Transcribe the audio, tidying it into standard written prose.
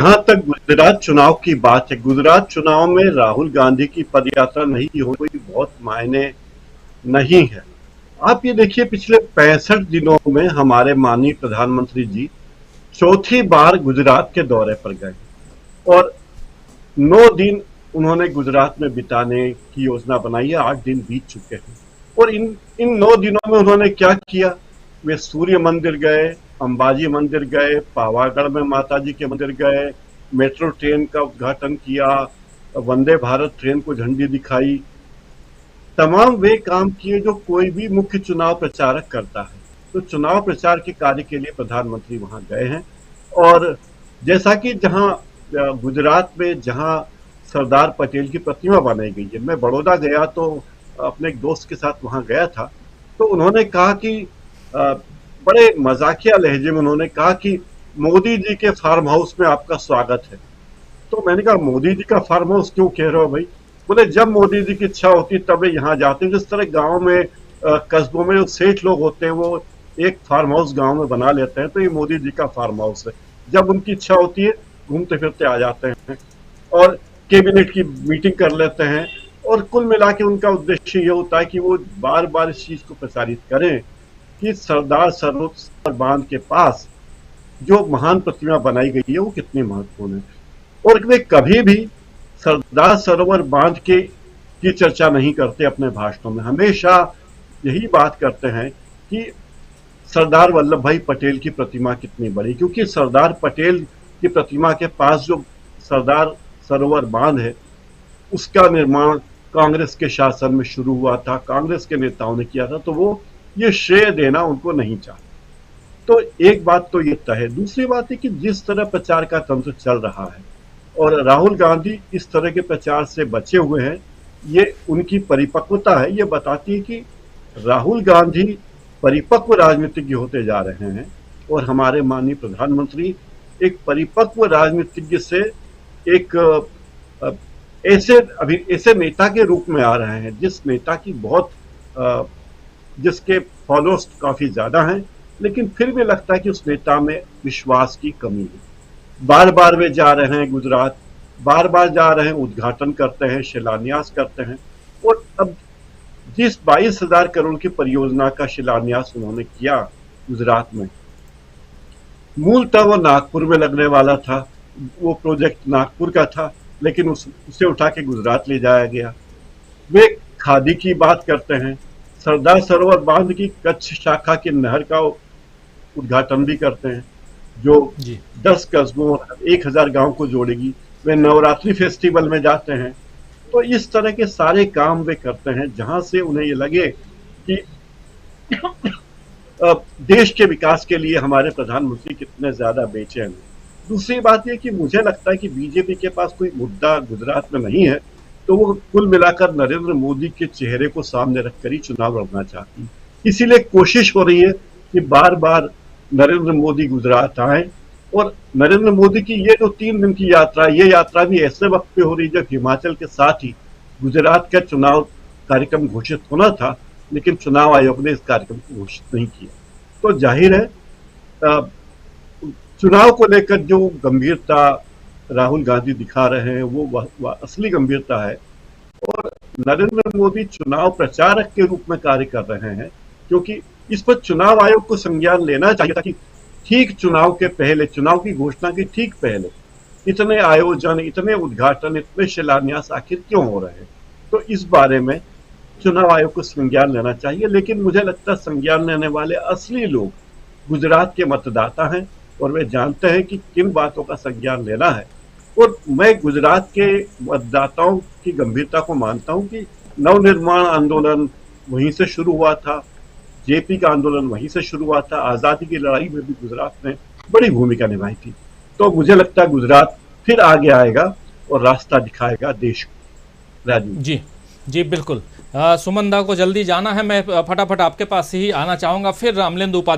जहां तक गुजरात चुनाव की बात है, गुजरात चुनाव में राहुल गांधी की पदयात्रा नहीं हो कोई बहुत मायने नहीं है। आप ये देखिए, पिछले 65 दिनों में हमारे माननीय प्रधानमंत्री जी चौथी बार गुजरात के दौरे पर गए और 9 दिन उन्होंने गुजरात में बिताने की योजना बनाई है। 8 दिन बीत चुके हैं और इन इन 9 दिनों में उन्होंने क्या किया? वे सूर्य मंदिर गए, अंबाजी मंदिर गए, पावागढ़ में माता जी के मंदिर गए, मेट्रो ट्रेन का उद्घाटन किया, वंदे भारत ट्रेन को झंडी दिखाई। तमाम वे काम किए जो कोई भी मुख्य चुनाव प्रचारक करता है। तो चुनाव प्रचार के कार्य के लिए प्रधानमंत्री वहां गए हैं। और जैसा कि जहां गुजरात में जहां सरदार पटेल की प्रतिमा बनाई गई है, मैं बड़ौदा गया तो अपने एक दोस्त के साथ वहां गया था। तो उन्होंने कहा कि बड़े मजाकिया लहजे में उन्होंने कहा कि मोदी जी के फार्म हाउस में आपका स्वागत है। तो मैंने कहा, मोदी जी का फार्म हाउस क्यों कह रहे हो भाई? बोले, जब मोदी जी की इच्छा होती तब वे यहाँ जाते हैं। जिस तरह गांव में कस्बों में जो सेठ लोग होते हैं वो एक फार्म हाउस गांव में बना लेते हैं, तो ये मोदी जी का फार्म हाउस है। जब उनकी इच्छा होती है घूमते फिरते आ जाते हैं और कैबिनेट की मीटिंग कर लेते हैं। और कुल मिला के उनका उद्देश्य ये होता है कि वो बार बार इस चीज को प्रसारित करें कि सरदार सरोवर बांध के पास जो महान प्रतिमा बनाई गई है वो कितनी महत्वपूर्ण है। और वे कभी भी सरदार सरोवर बांध के की चर्चा नहीं करते अपने भाषणों में। हमेशा यही बात करते हैं कि सरदार वल्लभ भाई पटेल की प्रतिमा कितनी बड़ी, क्योंकि सरदार पटेल की प्रतिमा के पास जो सरदार सरोवर बांध है उसका निर्माण कांग्रेस के शासन में शुरू हुआ था, कांग्रेस के नेताओं ने किया था, तो वो ये श्रेय देना उनको नहीं चाहते। तो एक बात तो ये तय है। दूसरी बात है कि जिस तरह प्रचार का तंत्र चल रहा है और राहुल गांधी इस तरह के प्रचार से बचे हुए हैं, ये उनकी परिपक्वता है। ये बताती है कि राहुल गांधी परिपक्व राजनीतिज्ञ होते जा रहे हैं और हमारे माननीय प्रधानमंत्री एक परिपक्व राजनीतिज्ञ से एक ऐसे नेता के रूप में आ रहे हैं जिस नेता की जिसके फॉलोअर्स काफी ज्यादा हैं, लेकिन फिर भी लगता है कि उस नेता में विश्वास की कमी है। बार बार वे जा रहे हैं गुजरात, बार बार जा रहे हैं, उद्घाटन करते हैं, शिलान्यास करते हैं। और अब जिस 22,000 करोड़ की परियोजना का शिलान्यास उन्होंने किया गुजरात में, मूलतः वो नागपुर में लगने वाला था, वो प्रोजेक्ट नागपुर का था, लेकिन उसे उठा के गुजरात ले जाया गया। वे खादी की बात करते हैं, सरदार सरोवर बांध की कच्छ शाखा की नहर का उद्घाटन भी करते हैं जो जी 10 कस्बों 1,000 गांव को जोड़ेगी। वे नवरात्रि फेस्टिवल में जाते हैं। तो इस तरह के सारे काम वे करते हैं जहां से उन्हें ये लगे कि देश के विकास के लिए हमारे प्रधानमंत्री कितने ज्यादा बेचैन हैं। दूसरी बात यह कि मुझे लगता है कि बीजेपी के पास कोई मुद्दा गुजरात में नहीं है, तो वो कुल मिलाकर नरेंद्र मोदी के चेहरे को सामने रखकर ही चुनाव लड़ना चाहती है। इसीलिए कोशिश हो रही है कि बार बार नरेंद्र मोदी गुजरात आए। और नरेंद्र मोदी की ये जो 3 दिन की यात्रा, ये यात्रा भी ऐसे वक्त पे हो रही जब हिमाचल के साथ ही गुजरात का चुनाव कार्यक्रम घोषित होना था, लेकिन चुनाव आयोग ने इस कार्यक्रम को घोषित नहीं किया। तो जाहिर है चुनाव को लेकर जो गंभीरता राहुल गांधी दिखा रहे हैं वो असली गंभीरता है। और नरेंद्र मोदी चुनाव प्रचारक के रूप में कार्य कर रहे हैं, क्योंकि इस पर चुनाव आयोग को संज्ञान लेना चाहिए था कि ठीक चुनाव के पहले, चुनाव की घोषणा के ठीक पहले इतने आयोजन, इतने उद्घाटन, इतने शिलान्यास आखिर क्यों हो रहे हैं। तो इस बारे में चुनाव आयोग को संज्ञान लेना चाहिए। लेकिन मुझे लगता है संज्ञान लेने वाले असली लोग गुजरात के मतदाता हैं और वे जानते हैं कि किन बातों का संज्ञान लेना है। और मैं गुजरात के मतदाताओं की गंभीरता को मानता हूं कि नवनिर्माण आंदोलन वहीं से शुरू हुआ था, जेपी का आंदोलन वहीं से शुरू हुआ था, आजादी की लड़ाई में भी गुजरात ने बड़ी भूमिका निभाई थी। तो मुझे लगता है गुजरात फिर आगे आएगा और रास्ता दिखाएगा देश को। राजीव जी जी बिल्कुल। सुमन दा को जल्दी जाना है, मैं फटाफट आपके पास ही आना चाहूँगा। फिर रामलेंदु उपाध्याय